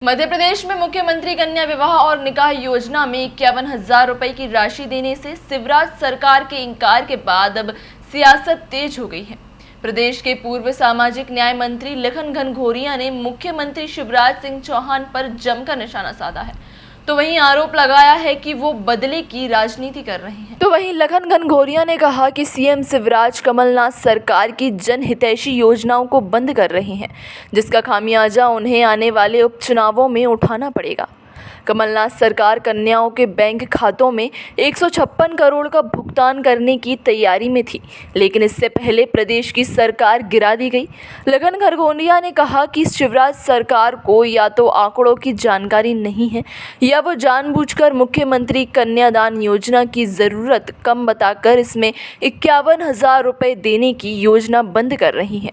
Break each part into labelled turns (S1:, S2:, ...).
S1: मध्य प्रदेश में मुख्यमंत्री कन्या विवाह और निकाह योजना में 51,000 रुपए की राशि देने से शिवराज सरकार के इंकार के बाद अब सियासत तेज हो गई है। प्रदेश के पूर्व सामाजिक न्याय मंत्री लखन घनघोरिया ने मुख्यमंत्री शिवराज सिंह चौहान पर जमकर निशाना साधा है, तो वहीं आरोप लगाया है कि वो बदले की राजनीति कर रहे हैं। तो वहीं लखन घनघोरिया ने कहा कि सीएम शिवराज कमलनाथ सरकार की जनहितैषी योजनाओं को बंद कर रहे हैं, जिसका खामियाजा उन्हें आने वाले उपचुनावों में उठाना पड़ेगा। कमलनाथ सरकार कन्याओं के बैंक खातों में 156 करोड़ का भुगतान करने की तैयारी में थी, लेकिन इससे पहले प्रदेश की सरकार गिरा दी गई। लखन घनघोरिया ने कहा कि शिवराज सरकार को या तो आंकड़ों की जानकारी नहीं है या वो जानबूझकर मुख्यमंत्री कन्यादान योजना की ज़रूरत कम बताकर इसमें 51,000 रुपये देने की योजना बंद कर रही है।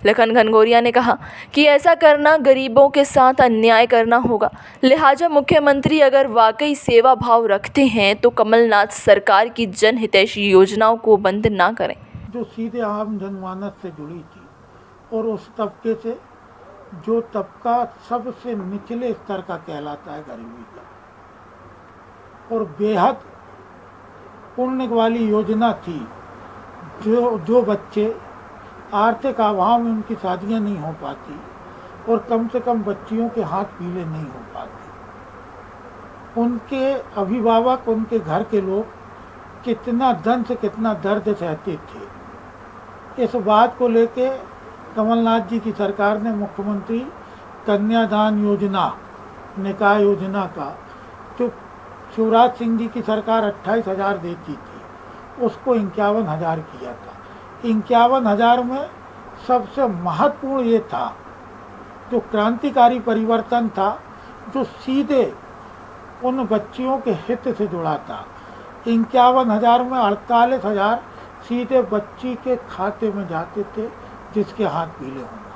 S1: लखन घनघोरिया ने कहा कि ऐसा करना गरीबों के साथ अन्याय करना होगा, लिहाजा मुख्यमंत्री अगर वाकई सेवा भाव रखते हैं तो कमलनाथ सरकार की जनहितैषी योजनाओं को बंद ना करें।
S2: जो सीधे आम जनमानस से जुड़ी थी और उस तबके से जो तबका सबसे निचले स्तर का कहलाता है, गरीबी का, और बेहद पुण्य वाली योजना थी। जो बच्चे आर्थिक अभाव में उनकी शादियां नहीं हो पाती और कम से कम बच्चियों के हाथ पीले नहीं हो पाते, उनके अभिभावक, उनके घर के लोग कितना दंश कितना दर्द सहते थे। इस बात को लेके कमलनाथ जी की सरकार ने मुख्यमंत्री कन्यादान योजना, निकाह योजना का, जो शिवराज सिंह जी की सरकार 28,000 देती थी, उसको 51,000 किया था। 51,000 में सबसे महत्वपूर्ण ये था, जो क्रांतिकारी परिवर्तन था, जो सीधे उन बच्चियों के हित से जुड़ा था। 51,000 में 48,000 सीधे बच्ची के खाते में जाते थे जिसके हाथ पीले होना,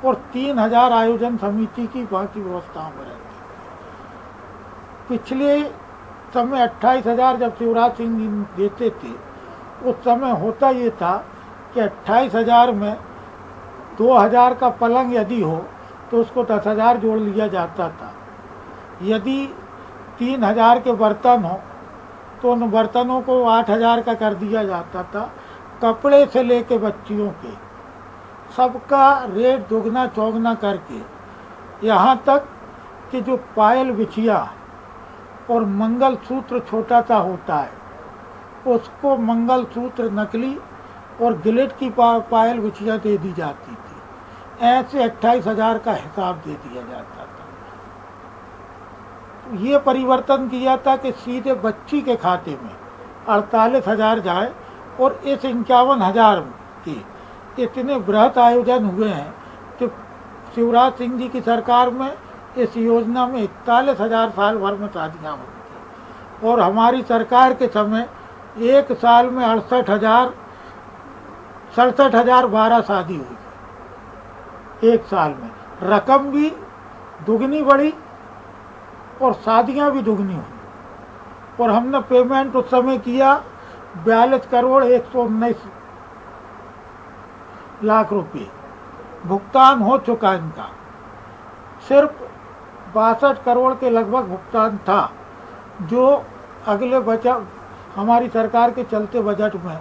S2: और 3,000 आयोजन समिति की बाकी व्यवस्थाओं में रहती थी। पिछले समय 28,000 जब शिवराज सिंह जी देते थे, उस समय होता ये था कि 28,000 में 2,000 का पलंग यदि हो तो उसको 10,000 जोड़ लिया जाता था। यदि 3,000 के बर्तन हो तो उन बर्तनों को 8,000 का कर दिया जाता था। कपड़े से लेके बच्चियों के सबका रेट दुगना चौगना करके, यहाँ तक कि जो पायल बिछिया और मंगलसूत्र छोटा सा होता है, उसको मंगलसूत्र नकली और गिलेट की पायल बिछिया दे दी जाती थी। ऐसे 28,000 का हिसाब दे दिया जाता था। तो ये परिवर्तन किया था कि सीधे बच्ची के खाते में 48,000 जाए, और इस 51,000 के इतने बृहत आयोजन हुए हैं कि शिवराज सिंह जी की सरकार में इस योजना में 41,000 साल भर में शादियाँ हुई थी, और हमारी सरकार के समय एक साल में 67,012 शादी हुई। एक साल में रकम भी दुगनी बढ़ी और शादियां भी दुगनी हुई, और हमने पेमेंट उस समय किया 42 करोड़ 119 लाख रुपए भुगतान हो चुका। इनका सिर्फ 62 करोड़ के लगभग भुगतान था, जो अगले बजट, हमारी सरकार के चलते बजट में